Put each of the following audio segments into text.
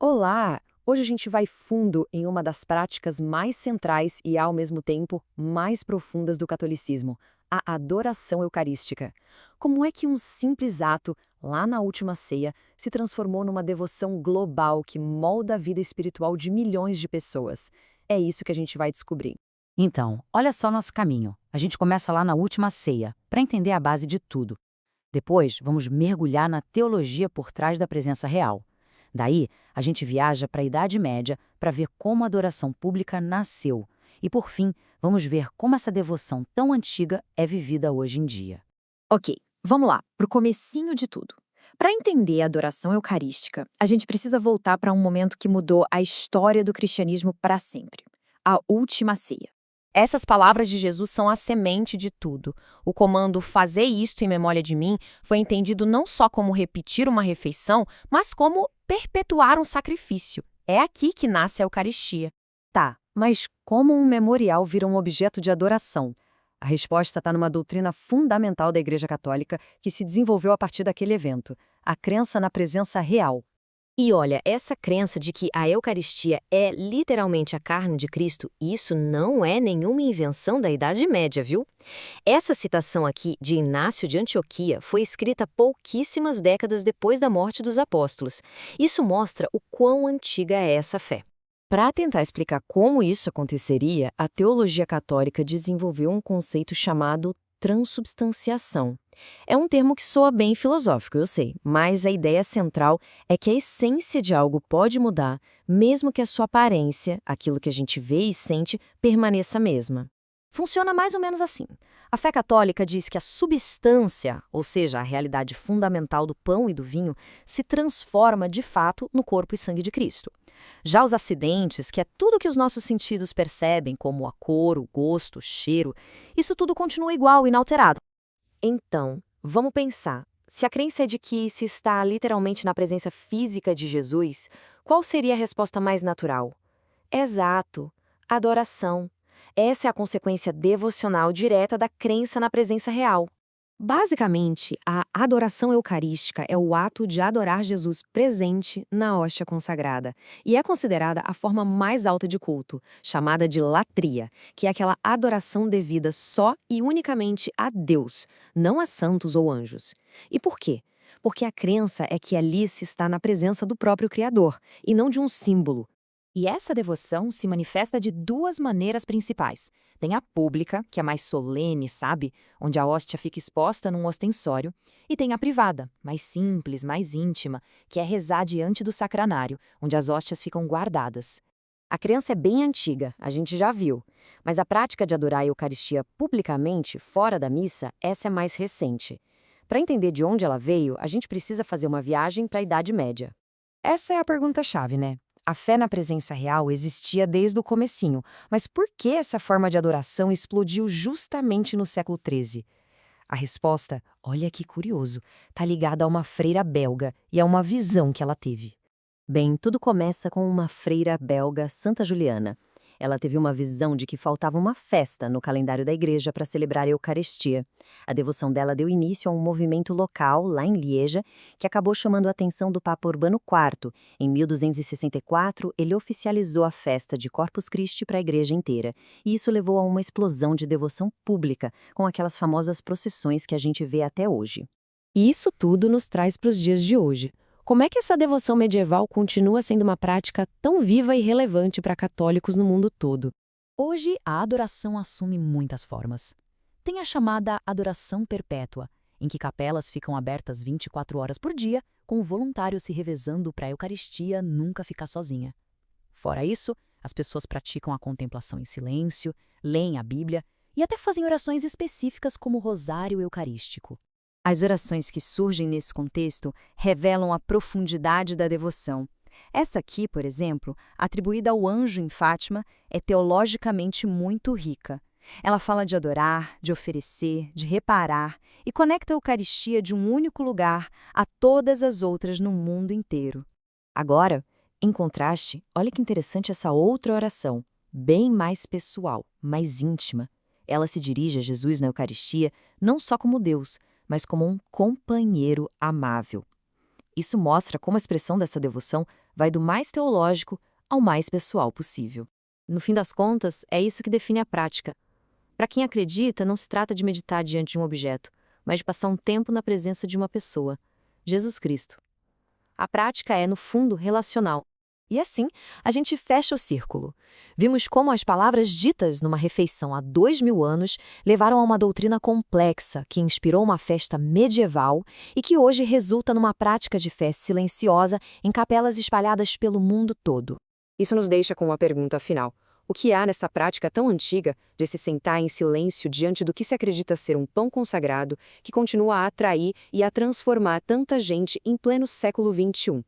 Olá! Hoje a gente vai fundo em uma das práticas mais centrais e, ao mesmo tempo, mais profundas do catolicismo, a adoração eucarística. Como é que um simples ato, lá na última ceia, se transformou numa devoção global que molda a vida espiritual de milhões de pessoas? É isso que a gente vai descobrir. Então, olha só nosso caminho. A gente começa lá na última ceia, para entender a base de tudo. Depois, vamos mergulhar na teologia por trás da presença real. Daí, a gente viaja para a Idade Média para ver como a adoração pública nasceu. E, por fim, vamos ver como essa devoção tão antiga é vivida hoje em dia. Ok, vamos lá, para o comecinho de tudo. Para entender a adoração eucarística, a gente precisa voltar para um momento que mudou a história do cristianismo para sempre, a última ceia. Essas palavras de Jesus são a semente de tudo. O comando "fazer isto em memória de mim" foi entendido não só como repetir uma refeição, mas como perpetuar um sacrifício. É aqui que nasce a Eucaristia. Tá, mas como um memorial vira um objeto de adoração? A resposta está numa doutrina fundamental da Igreja Católica que se desenvolveu a partir daquele evento: a crença na presença real. E olha, essa crença de que a Eucaristia é literalmente a carne de Cristo, isso não é nenhuma invenção da Idade Média, viu? Essa citação aqui de Inácio de Antioquia foi escrita pouquíssimas décadas depois da morte dos apóstolos. Isso mostra o quão antiga é essa fé. Para tentar explicar como isso aconteceria, a teologia católica desenvolveu um conceito chamado transubstanciação. É um termo que soa bem filosófico, eu sei, mas a ideia central é que a essência de algo pode mudar, mesmo que a sua aparência, aquilo que a gente vê e sente, permaneça a mesma. Funciona mais ou menos assim. A fé católica diz que a substância, ou seja, a realidade fundamental do pão e do vinho, se transforma de fato no corpo e sangue de Cristo. Já os acidentes, que é tudo que os nossos sentidos percebem, como a cor, o gosto, o cheiro, isso tudo continua igual, inalterado. Então, vamos pensar. Se a crença é de que se está literalmente na presença física de Jesus, qual seria a resposta mais natural? Exato, adoração. Essa é a consequência devocional direta da crença na presença real. Basicamente, a adoração eucarística é o ato de adorar Jesus presente na hóstia consagrada e é considerada a forma mais alta de culto, chamada de latria, que é aquela adoração devida só e unicamente a Deus, não a santos ou anjos. E por quê? Porque a crença é que ali se está na presença do próprio Criador e não de um símbolo. E essa devoção se manifesta de duas maneiras principais. Tem a pública, que é mais solene, sabe? Onde a hóstia fica exposta num ostensório. E tem a privada, mais simples, mais íntima, que é rezar diante do sacranário, onde as hóstias ficam guardadas. A crença é bem antiga, a gente já viu. Mas a prática de adorar a Eucaristia publicamente, fora da missa, essa é mais recente. Para entender de onde ela veio, a gente precisa fazer uma viagem para a Idade Média. Essa é a pergunta-chave, né? A fé na presença real existia desde o comecinho, mas por que essa forma de adoração explodiu justamente no século XIII? A resposta, olha que curioso, está ligada a uma freira belga e a uma visão que ela teve. Bem, tudo começa com uma freira belga, Santa Juliana. Ela teve uma visão de que faltava uma festa no calendário da igreja para celebrar a Eucaristia. A devoção dela deu início a um movimento local, lá em Lieja, que acabou chamando a atenção do Papa Urbano IV. Em 1264, ele oficializou a festa de Corpus Christi para a igreja inteira. E isso levou a uma explosão de devoção pública, com aquelas famosas procissões que a gente vê até hoje. E isso tudo nos traz para os dias de hoje. Como é que essa devoção medieval continua sendo uma prática tão viva e relevante para católicos no mundo todo? Hoje, a adoração assume muitas formas. Tem a chamada adoração perpétua, em que capelas ficam abertas 24 horas por dia, com o voluntário se revezando para a Eucaristia nunca ficar sozinha. Fora isso, as pessoas praticam a contemplação em silêncio, leem a Bíblia e até fazem orações específicas como o Rosário Eucarístico. As orações que surgem nesse contexto revelam a profundidade da devoção. Essa aqui, por exemplo, atribuída ao anjo em Fátima, é teologicamente muito rica. Ela fala de adorar, de oferecer, de reparar e conecta a Eucaristia de um único lugar a todas as outras no mundo inteiro. Agora, em contraste, olha que interessante essa outra oração, bem mais pessoal, mais íntima. Ela se dirige a Jesus na Eucaristia não só como Deus, mas como um companheiro amável. Isso mostra como a expressão dessa devoção vai do mais teológico ao mais pessoal possível. No fim das contas, é isso que define a prática. Para quem acredita, não se trata de meditar diante de um objeto, mas de passar um tempo na presença de uma pessoa, Jesus Cristo. A prática é, no fundo, relacional. E assim, a gente fecha o círculo. Vimos como as palavras ditas numa refeição há 2000 anos levaram a uma doutrina complexa que inspirou uma festa medieval e que hoje resulta numa prática de fé silenciosa em capelas espalhadas pelo mundo todo. Isso nos deixa com uma pergunta final. O que há nessa prática tão antiga de se sentar em silêncio diante do que se acredita ser um pão consagrado que continua a atrair e a transformar tanta gente em pleno século XXI?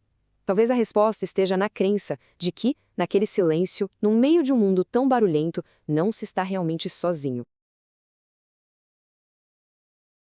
Talvez a resposta esteja na crença de que, naquele silêncio, no meio de um mundo tão barulhento, não se está realmente sozinho.